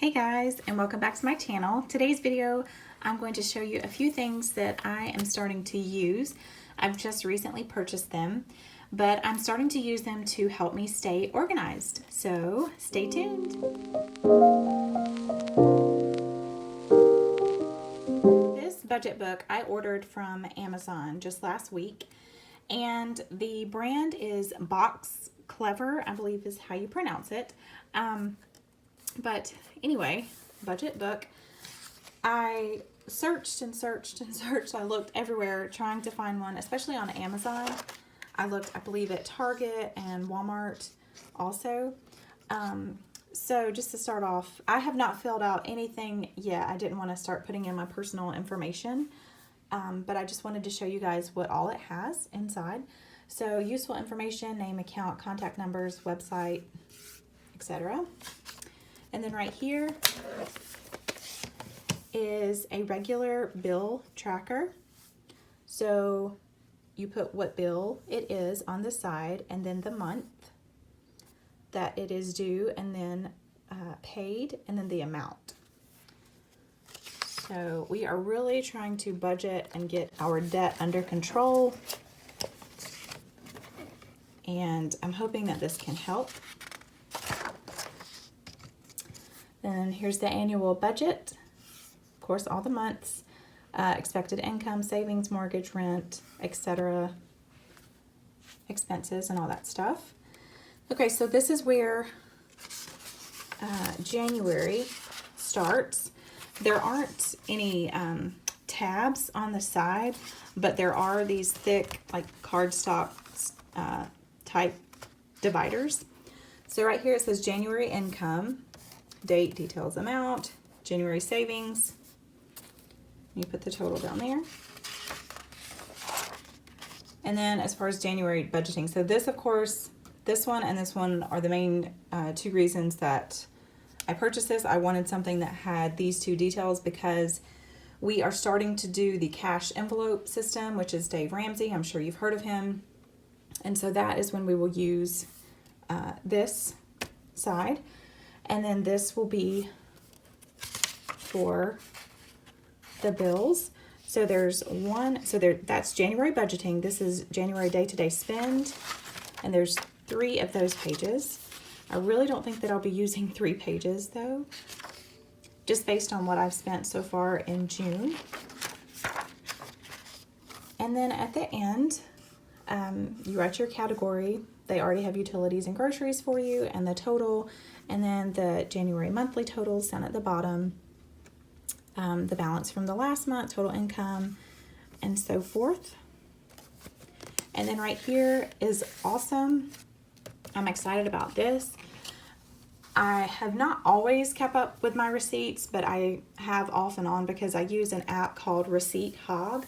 Hey guys, and welcome back to my channel. Today's video, I'm going to show you a few things that I am starting to use. I've just recently purchased them, but I'm starting to use them to help me stay organized. So stay tuned. This budget book I ordered from Amazon just last week, and the brand is Box Clever, I believe is how you pronounce it. But anyway, budget book. I searched and searched and searched. I looked everywhere trying to find one, especially on Amazon. I looked, I believe, at Target and Walmart also. So just to start off, I have not filled out anything yet. I didn't want to start putting in my personal information, but I just wanted to show you guys what all it has inside. So useful information, name, account, contact numbers, website, etc. And then right here is a regular bill tracker. So you put what bill it is on the side, and then the month that it is due, and then paid, and then the amount. So we are really trying to budget and get our debt under control. And I'm hoping that this can help. Then here's the annual budget. Of course, all the months, expected income, savings, mortgage, rent, etc., expenses, and all that stuff. Okay, so this is where January starts. There aren't any tabs on the side, but there are these thick, like cardstock type dividers. So right here it says January income, date, details, amount, January savings. You put the total down there. And then as far as January budgeting, so this, of course, this one and this one are the main two reasons that I purchased this. I wanted something that had these two details because we are starting to do the cash envelope system, which is Dave Ramsey. I'm sure you've heard of him. And so that is when we will use this side. And then this will be for the bills. So there's one, so there, that's January budgeting. This is January day-to-day spend. And there's 3 of those pages. I really don't think that I'll be using 3 pages though, just based on what I've spent so far in June. And then at the end, you write your category. They already have utilities and groceries for you, and the total, and then the January monthly totals down at the bottom, the balance from the last month, total income, and so forth. And then right here is awesome. I'm excited about this. I have not always kept up with my receipts, but I have off and on because I use an app called Receipt Hog.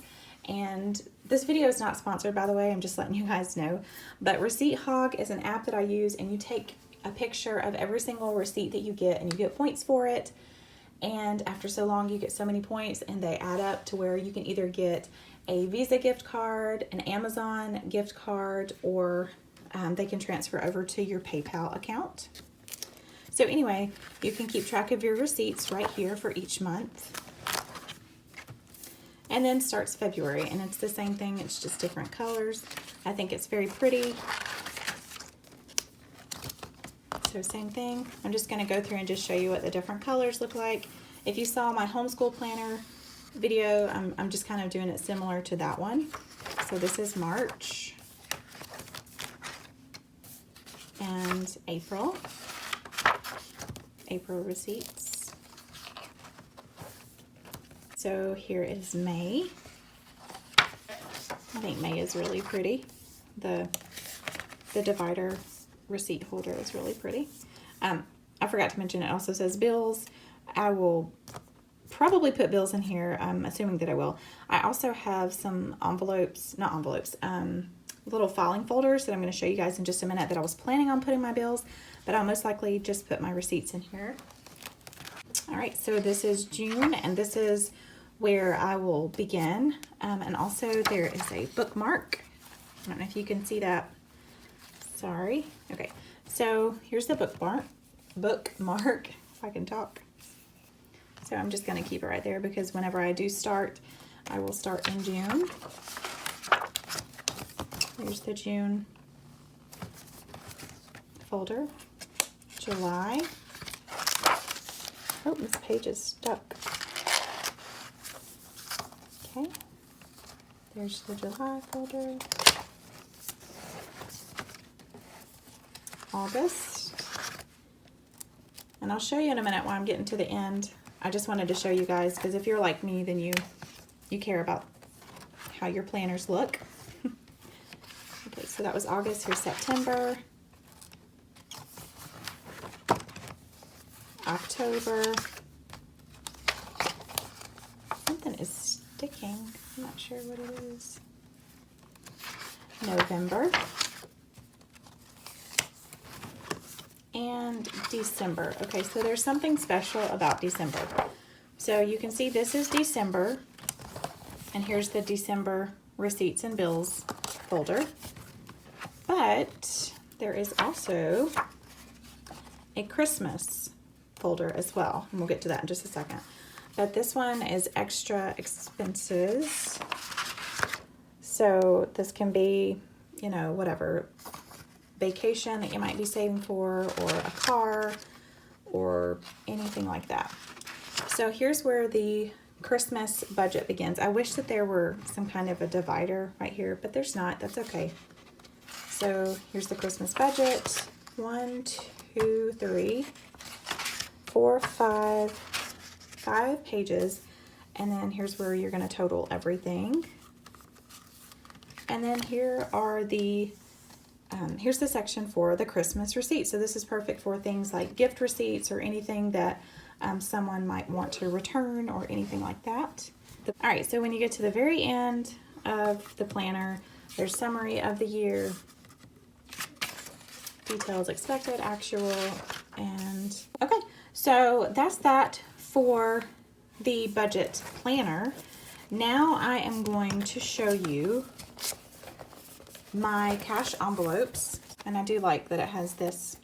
And this video is not sponsored, by the way, I'm just letting you guys know. But Receipt Hog is an app that I use, and you take a picture of every single receipt that you get, and you get points for it. And after so long, you get so many points, and they add up to where you can either get a Visa gift card, an Amazon gift card, or they can transfer over to your PayPal account. So anyway, you can keep track of your receipts right here for each month. And then starts February, and it's the same thing, it's just different colors. I think it's very pretty. So same thing. I'm just going to go through and just show you what the different colors look like. If you saw my homeschool planner video, I'm just kind of doing it similar to that one. So this is March and April receipts. So here is May. I think May is really pretty. The divider receipt holder is really pretty. I forgot to mention it also says bills. I will probably put bills in here. I'm assuming that I will. I also have some envelopes, not envelopes, little filing folders that I'm going to show you guys in just a minute that I was planning on putting my bills, but I'll most likely just put my receipts in here. All right, so this is June, and this is where I will begin. And also there is a bookmark. I don't know if you can see that. Sorry. Okay, so here's the bookmark, if I can talk. So I'm just going to keep it right there because whenever I do start, I will start in June. Here's the June folder. July. Oh, this page is stuck. Okay. There's the July folder. August. And I'll show you in a minute why I'm getting to the end. I just wanted to show you guys because if you're like me, then you care about how your planners look. Okay, so that was August. Here's September. October. Something is sticking. I'm not sure what it is. November. And December. Okay, so there's something special about December. So you can see this is December, and here's the December receipts and bills folder. But there is also a Christmas folder as well, and we'll get to that in just a second. But this one is extra expenses. So this can be, you know, whatever vacation that you might be saving for, or a car, or anything like that. So here's where the Christmas budget begins. I wish that there were some kind of a divider right here, but there's not. That's okay. So here's the Christmas budget. 1, 2, 3, 4, 5 pages. And then here's where you're going to total everything. And then here are the here's the section for the Christmas receipts. So this is perfect for things like gift receipts or anything that someone might want to return or anything like that. All right, so when you get to the very end of the planner, there's summary of the year, details expected, actual, and okay. So that's that for the budget planner. Now I am going to show you my cash envelopes, and I do like that it has this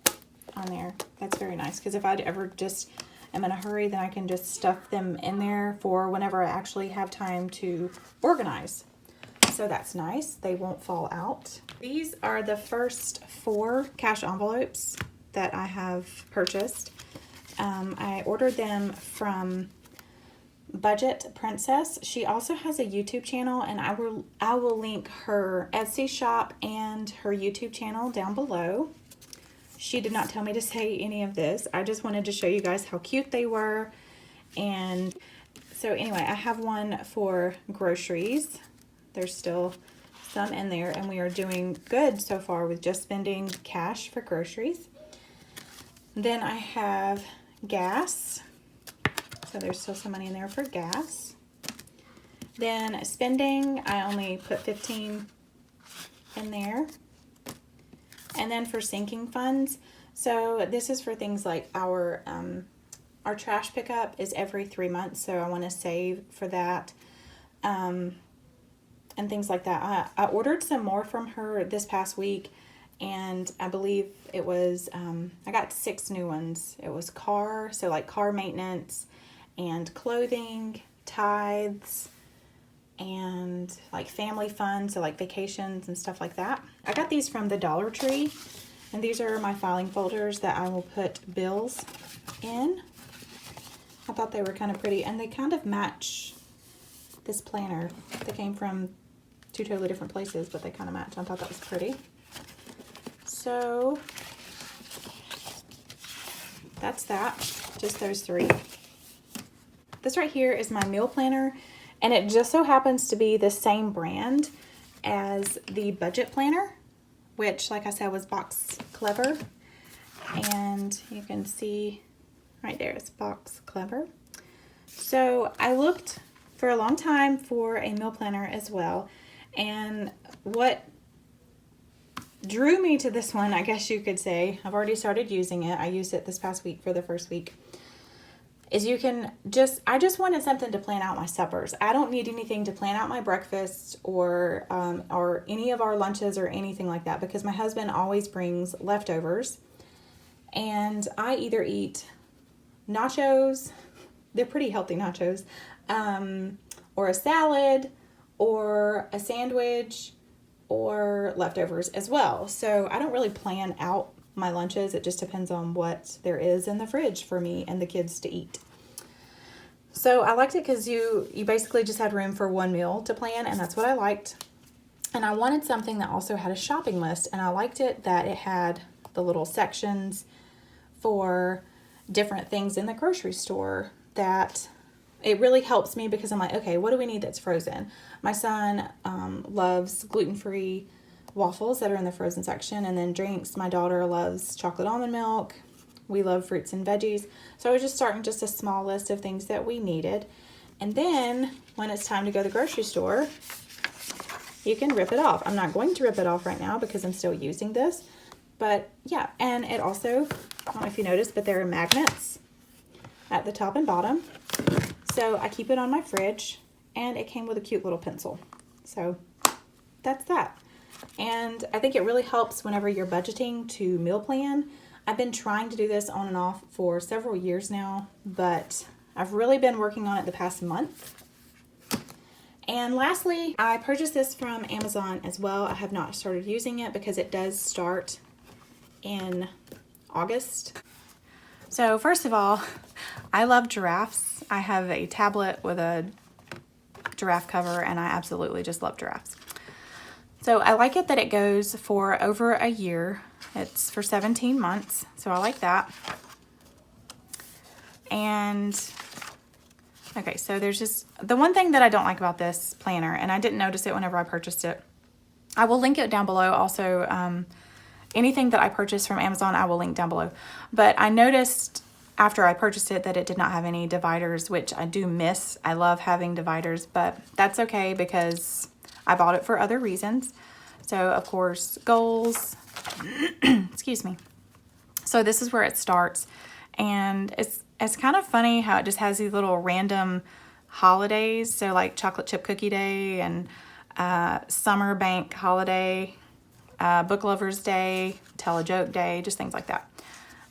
on there. That's very nice, because if I ever just am in a hurry, then I can just stuff them in there for whenever I actually have time to organize. So that's nice. They won't fall out. These are the first 4 cash envelopes that I have purchased. I ordered them from Budget Princess. She also has a YouTube channel, and I will link her Etsy shop and her YouTube channel down below. She did not tell me to say any of this. I just wanted to show you guys how cute they were. And so anyway, I have one for groceries. There's still some in there, and we are doing good so far with just spending cash for groceries. Then I have gas. So there's still some money in there for gas. Then spending, I only put 15 in there. And then for sinking funds, so this is for things like our trash pickup is every 3 months, so I want to save for that, and things like that. I ordered some more from her this past week, and I believe it was, I got 6 new ones. It was car maintenance, and clothing, tithes, and like family fun, so like vacations and stuff like that. I got these from the Dollar Tree, and these are my filing folders that I will put bills in. I thought they were kind of pretty, and they kind of match this planner. They came from 2 totally different places, but they kind of match. I thought that was pretty. So that's that, just those 3. This right here is my meal planner, and it just so happens to be the same brand as the budget planner, which, like I said, was Box Clever. And you can see right there, it's Box Clever. So I looked for a long time for a meal planner as well. And what drew me to this one, I guess you could say, I've already started using it. I used it this past week for the first week. Is you can I just wanted something to plan out my suppers. I don't need anything to plan out my breakfast or any of our lunches or anything like that, because my husband always brings leftovers, and I either eat nachos they're pretty healthy nachos, or a salad, or a sandwich, or leftovers as well. So I don't really plan out my lunches. It just depends on what there is in the fridge for me and the kids to eat. So I liked it because you basically just had room for one meal to plan, and that's what I liked. And I wanted something that also had a shopping list, and I liked it that it had the little sections for different things in the grocery store. That it really helps me because I'm like, okay, what do we need that's frozen? My son loves gluten-free waffles that are in the frozen section, and then drinks. My daughter loves chocolate almond milk. We love fruits and veggies. So I was just starting just a small list of things that we needed. And then when it's time to go to the grocery store, you can rip it off. I'm not going to rip it off right now because I'm still using this. But yeah, and it also, I don't know if you noticed, but there are magnets at the top and bottom. So I keep it on my fridge, and it came with a cute little pencil. So that's that. And I think it really helps whenever you're budgeting to meal plan. I've been trying to do this on and off for several years now, but I've really been working on it the past month. And lastly, I purchased this from Amazon as well. I have not started using it because it does start in August. So first of all, I love giraffes. I have a tablet with a giraffe cover, and I absolutely just love giraffes. So I like it that it goes for over a year. It's for 17 months, so I like that. And okay, so there's just the one thing that I don't like about this planner, and I didn't notice it whenever I purchased it. I will link it down below. Also, anything that I purchased from Amazon, I will link down below. But I noticed after I purchased it that it did not have any dividers, which I do miss. I love having dividers, but that's okay because I bought it for other reasons. So, of course, goals. Excuse me. So this is where it starts, and it's kind of funny how it just has these little random holidays. So like chocolate chip cookie day and summer bank holiday, book lovers day, tell a joke day, just things like that.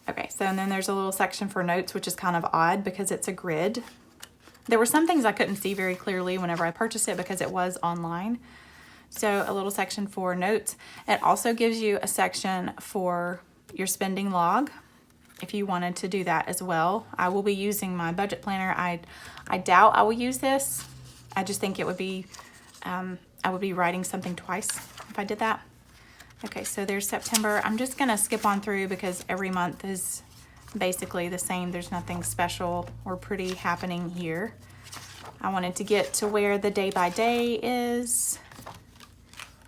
Okay, so and then there's a little section for notes, which is kind of odd because it's a grid. There were some things I couldn't see very clearly whenever I purchased it because it was online. So a little section for notes. It also gives you a section for your spending log if you wanted to do that as well. I will be using my budget planner. I doubt I will use this. I just think it would be, I would be writing something twice if I did that. Okay, so there's September. I'm just gonna skip on through because every month is basically the same. There's nothing special or pretty happening here. I wanted to get to where the day by day is.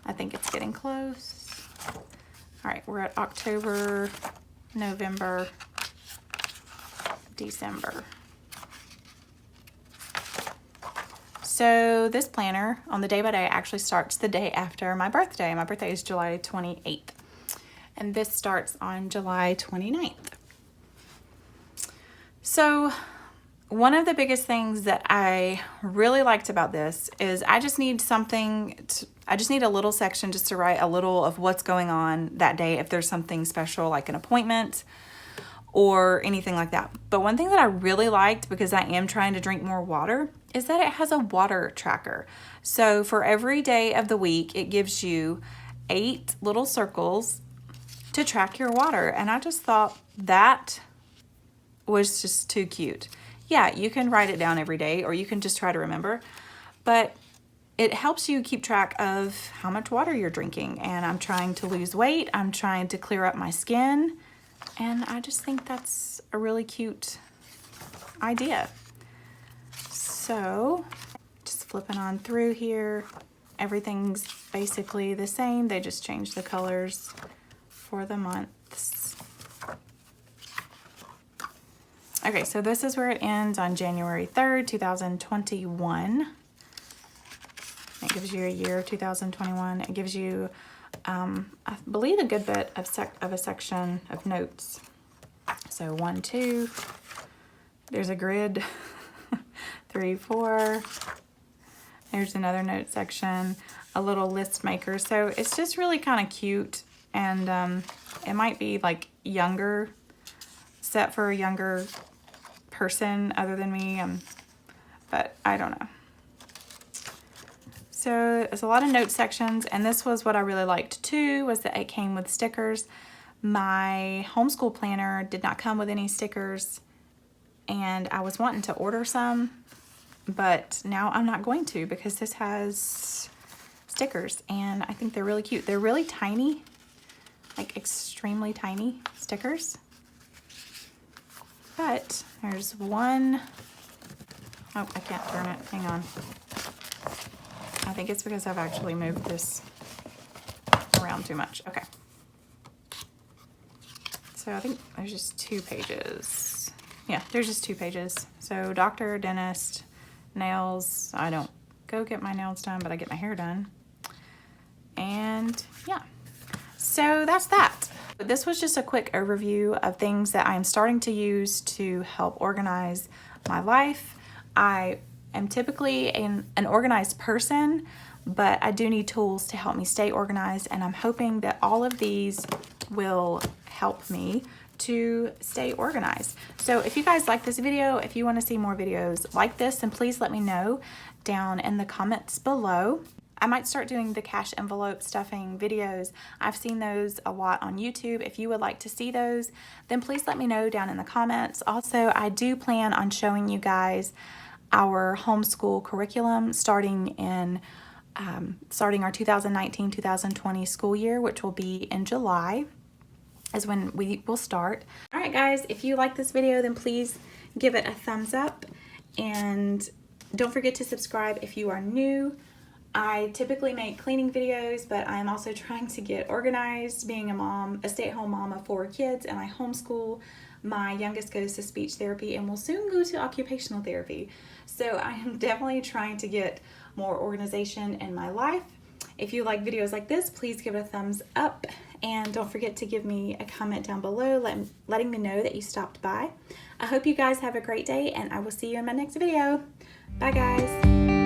I think it's getting close. All right, we're at October, November, December. So this planner on the day by day actually starts the day after my birthday. My birthday is July 28th, and this starts on July 29th. So one of the biggest things that I really liked about this is I just need a little section just to write a little of what's going on that day if there's something special like an appointment or anything like that. But one thing that I really liked, because I am trying to drink more water, is that it has a water tracker. So for every day of the week, it gives you 8 little circles to track your water. And I just thought that was just too cute. Yeah, you can write it down every day or you can just try to remember, but it helps you keep track of how much water you're drinking. And I'm trying to lose weight. I'm trying to clear up my skin. And I just think that's a really cute idea. So just flipping on through here, everything's basically the same. They just changed the colors for the months. Okay, so this is where it ends on January 3rd, 2021. It gives you a year of 2021. It gives you, I believe, a good bit of a section of notes. So 1, 2, there's a grid, 3, 4, there's another note section, a little list maker. So it's just really kind of cute, and it might be like younger, set for a younger person other than me, but I don't know. So there's a lot of note sections, and this was what I really liked too, was that it came with stickers. My homeschool planner did not come with any stickers, and I was wanting to order some, but now I'm not going to because this has stickers, and I think they're really cute. They're really tiny, like extremely tiny stickers. But there's one, oh, I can't turn it, hang on. I think it's because I've actually moved this around too much. Okay. So I think there's just 2 pages. Yeah, there's just 2 pages. So doctor, dentist, nails. I don't go get my nails done, but I get my hair done. And yeah, so that's that. But this was just a quick overview of things that I'm starting to use to help organize my life. I am typically an organized person, but I do need tools to help me stay organized, and I'm hoping that all of these will help me to stay organized. So if you guys like this video, if you want to see more videos like this, then please let me know down in the comments below. I might start doing the cash envelope stuffing videos. I've seen those a lot on YouTube. If you would like to see those, then please let me know down in the comments. Also, I do plan on showing you guys our homeschool curriculum starting our 2019-2020 school year, which will be in July, is when we will start. All right, guys, if you like this video, then please give it a thumbs up, and don't forget to subscribe if you are new. I typically make cleaning videos, but I'm also trying to get organized, being a mom, a stay-at-home mom of 4 kids, and I homeschool. My youngest goes to speech therapy and will soon go to occupational therapy. So I am definitely trying to get more organization in my life. If you like videos like this, please give it a thumbs up, and don't forget to give me a comment down below letting me know that you stopped by. I hope you guys have a great day, and I will see you in my next video. Bye, guys.